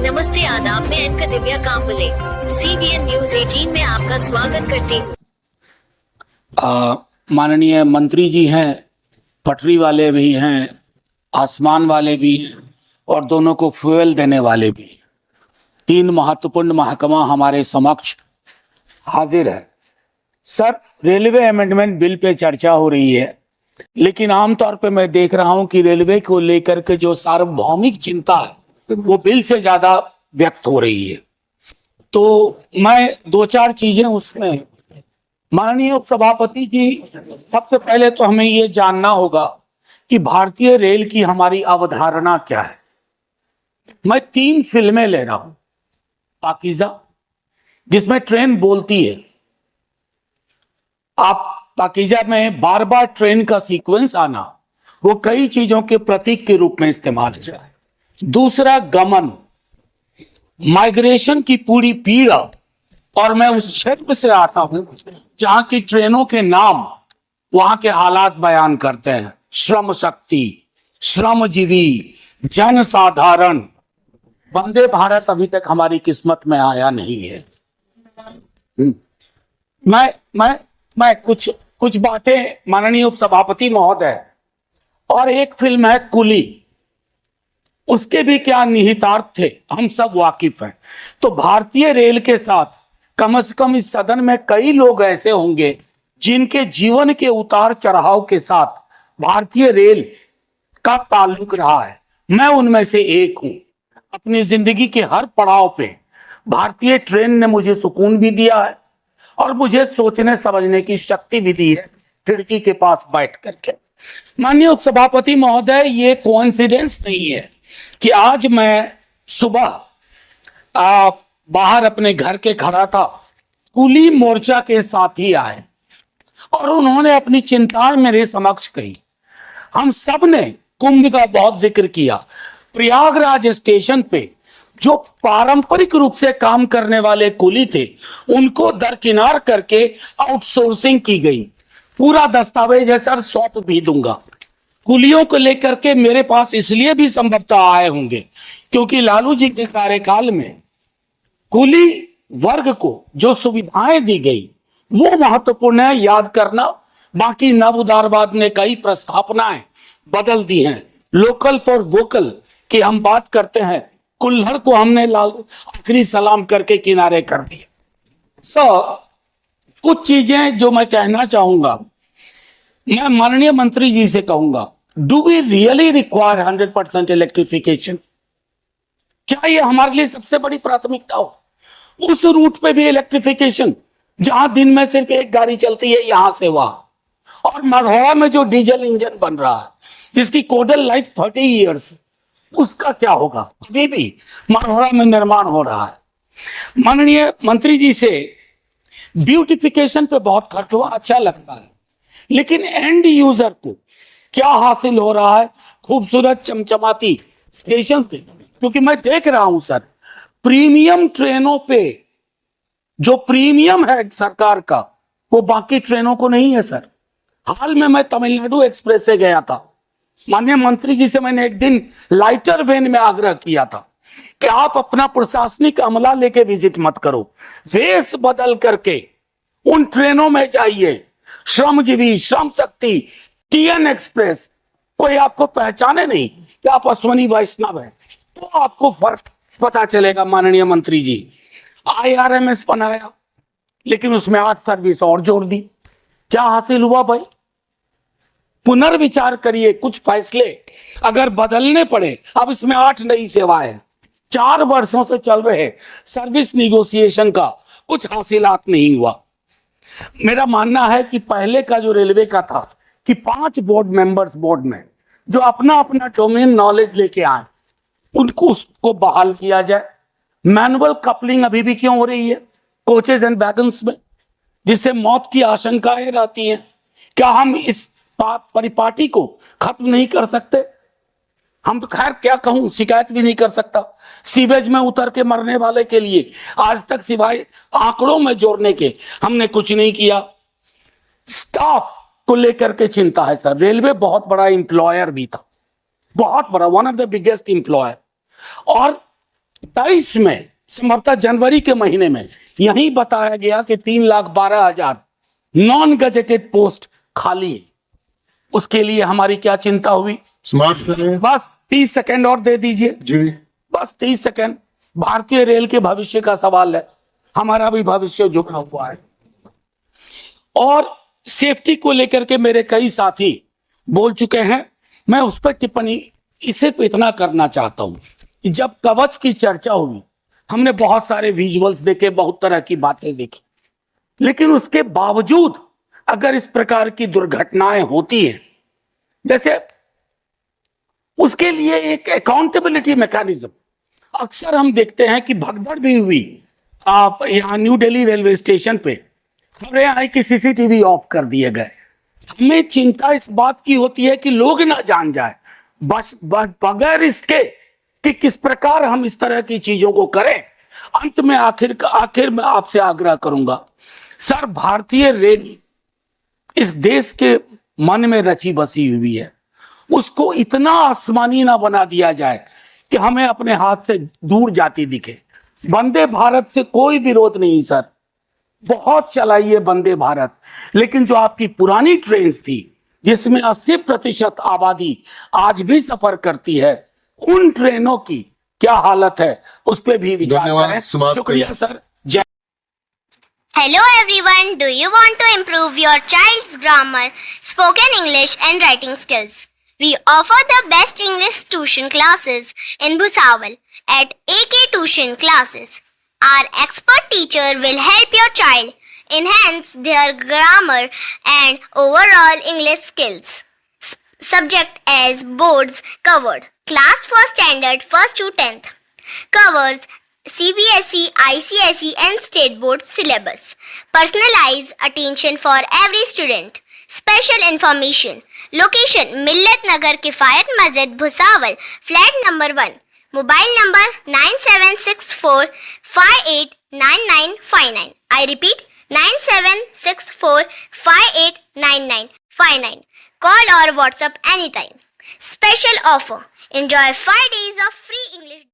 नमस्ते आदाब, मैं anchor Divya Kamble CBN news 18 में आपका स्वागत करती हूँ। माननीय मंत्री जी हैं, पटरी वाले भी हैं, आसमान वाले भी और दोनों को फ्यूल देने वाले भी। तीन महत्वपूर्ण महकमा हमारे समक्ष हाजिर है। Sir, railway amendment bill pay चर्चा हो रही है, लेकिन आमतौर पे मैं देख रहा हूं कि रेलवे को लेकर के जो सार्वभौमिक चिंता है वो बिल से ज्यादा व्यक्त हो रही है। तो मैं दो चार चीजें उसमें, माननीय उपसभापति जी, सबसे पहले तो हमें ये जानना होगा कि भारतीय रेल की हमारी अवधारणा क्या है। मैं 3 फिल्में ले रहा हूं। पाकीज़ा, जिसमें ट्रेन बोलती है, आप पाकीज़ा में बार बार ट्रेन का सीक्वेंस आना वो कई चीजों के प्रतीक के रूप में इस्तेमाल किया है। दूसरा, गमन, माइग्रेशन की पूरी पीड़ा, और मैं उस क्षेत्र से आता हूं जहां की ट्रेनों के नाम वहां के हालात बयान करते हैं। श्रम शक्ति, श्रमजीवी, जनसाधारण। वंदे भारत अभी तक हमारी किस्मत में आया नहीं है। मैं कुछ बातें, माननीय उपसभापति महोदय, और एक फिल्म है कुली, उसके भी क्या निहितार्थ थे हम सब वाकिफ हैं। तो भारतीय रेल के साथ कम से कम इस सदन में कई लोग ऐसे होंगे जिनके जीवन के उतार चढ़ाव के साथ भारतीय रेल का ताल्लुक रहा है। मैं उनमें से एक हूं। अपनी जिंदगी के हर पड़ाव पे भारतीय ट्रेन ने मुझे सुकून भी दिया है और मुझे सोचने समझने की शक्ति भी दी है, खिड़की के पास बैठ करके। माननीय उपसभापति महोदय, ये कोइंसिडेंस नहीं है कि आज मैं सुबह बाहर अपने घर के खड़ा था, कुली मोर्चा के साथी आए और उन्होंने अपनी चिंताएं मेरे समक्ष कही। हम सब ने कुंभ का बहुत जिक्र किया। प्रयागराज स्टेशन पे जो पारंपरिक रूप से काम करने वाले कुली थे, उनको दरकिनार करके आउटसोर्सिंग की गई। पूरा दस्तावेज है सर, सौंप भी दूंगा। कुलियों को लेकर के मेरे पास इसलिए भी संभवतः आए होंगे क्योंकि लालू जी के कार्यकाल में कुली वर्ग को जो सुविधाएं दी गई वो महत्वपूर्ण है, याद करना। बाकी नव उदारवाद ने कई प्रस्थापनाएं बदल दी हैं। लोकल फॉर वोकल की हम बात करते हैं, कुल्हड़ को हमने आखिरी सलाम करके किनारे कर दिया। कुछ चीजें जो मैं कहना चाहूंगा, मैं माननीय मंत्री जी से कहूंगा, do we really require 100% electrification? क्या ये हमारे लिए सबसे बड़ी प्राथमिकता हो? उस रूट पे भी इलेक्ट्रिफिकेशन जहां दिन में सिर्फ एक गाड़ी चलती है यहां से वहां, और मरहोड़ा में जो डीजल इंजन बन रहा है जिसकी कोडल लाइफ 30 ईयर्स, उसका क्या होगा? अभी भी मरहोड़ा में निर्माण हो रहा है। माननीय मंत्री जी से ब्यूटिफिकेशन पे बहुत खर्च हुआ, अच्छा लगता है, लेकिन एंड यूजर को क्या हासिल हो रहा है खूबसूरत चमचमाती स्टेशन से? क्योंकि मैं देख रहा हूं सर, प्रीमियम ट्रेनों पे जो प्रीमियम है सरकार का, वो बाकी ट्रेनों को नहीं है सर। हाल में मैं तमिलनाडु एक्सप्रेस से गया था। माननीय मंत्री जी से मैंने एक दिन लाइटर वेन में आग्रह किया था कि आप अपना प्रशासनिक अमला लेके विजिट मत करो, वेश बदल करके उन ट्रेनों में जाइए। श्रमजीवी, श्रम शक्ति, TN एक्सप्रेस, कोई आपको पहचाने नहीं कि आप अश्वनी वैष्णव हैं, तो आपको फर्क पता चलेगा। माननीय मंत्री जी, IRMS बनाया, लेकिन उसमें 8 सर्विस और जोड़ दी। क्या हासिल हुआ भाई? पुनर्विचार करिए। कुछ फैसले अगर बदलने पड़े, अब इसमें 8 नई सेवाएं, 4 वर्षों से चल रहे सर्विस निगोशिएशन का कुछ हासिलात नहीं हुआ। मेरा मानना है कि पहले का जो रेलवे का था कि 5 बोर्ड मेंबर्स बोर्ड में जो अपना अपना डोमेन नॉलेज लेके आए, उनको उसको बहाल किया जाए। मैनुअल कपलिंग अभी भी क्यों हो रही है कोचेज एंड वैगन्स में, जिससे मौत की आशंकाएं रहती हैं? क्या हम इस परिपाटी को खत्म नहीं कर सकते? हम तो खैर क्या कहूं, शिकायत भी नहीं कर सकता। सीवेज में उतर के मरने वाले के लिए आज तक सिवाय आंकड़ों में जोड़ने के हमने कुछ नहीं किया। स्टाफ को लेकर के चिंता है सर। रेलवे बहुत बड़ा इंप्लॉयर भी था, बहुत बड़ा, one of the biggest employer, और 23 में संभवतः जनवरी के महीने में यही बताया गया कि 3,12,000 नॉन गजेटेड पोस्ट खाली है। उसके लिए हमारी क्या चिंता हुई? स्मार्ट करें। बस 30 सेकंड और दे दीजिए जी, बस 30 सेकंड। भारतीय रेल के भविष्य का सवाल है, हमारा भी भविष्य जुड़ा हुआ है। और सेफ्टी को लेकर के मेरे कई साथी बोल चुके हैं, मैं उस पर टिप्पणी इसे पे इतना करना चाहता हूं कि जब कवच की चर्चा हुई, हमने बहुत सारे विजुअल्स देखे, बहुत तरह की बातें देखी, लेकिन उसके बावजूद अगर इस प्रकार की दुर्घटनाएं होती हैं, जैसे उसके लिए एक अकाउंटेबिलिटी मैकेनिज्म, अक्सर हम देखते हैं कि भगदड़ भी हुई। आप यहाँ न्यू दिल्ली रेलवे स्टेशन पे खबरें आई कि सीसीटीवी ऑफ कर दिए गए। हमें चिंता इस बात की होती है कि लोग ना जान जाए, बस बगैर इसके कि किस प्रकार हम इस तरह की चीजों को करें। अंत में आखिर में आपसे आग्रह करूंगा, सर, भारतीय रेल इस देश के मन में रची बसी हुई है, उसको इतना आसमानी ना बना दिया जाए कि हमें अपने हाथ से दूर जाती दिखे। वंदे भारत से कोई विरोध नहीं सर, बहुत चलाइए वंदे भारत, लेकिन जो आपकी पुरानी ट्रेन थी जिसमें 80% आबादी आज भी सफर करती है, उन ट्रेनों की क्या हालत है उस पर भी विचार करें। शुक्रिया सर। जय। Hello everyone, do you want to improve your child's grammar, spoken English and writing skills? We offer the best English tuition classes in Bhusawal at AK Tuition Classes. Our expert teacher will help your child enhance their grammar and overall English skills. Subject as boards covered. Class for standard 1st to 10th. Covers CBSE, ICSE and State Board syllabus. Personalized attention for every student. Special information. Location Millat Nagar Kifayat Masjid Bhusawal, flat number 1. Mobile number 9764589959. I repeat 9764589959. Call or WhatsApp anytime. Special offer. Enjoy 5 days of free English.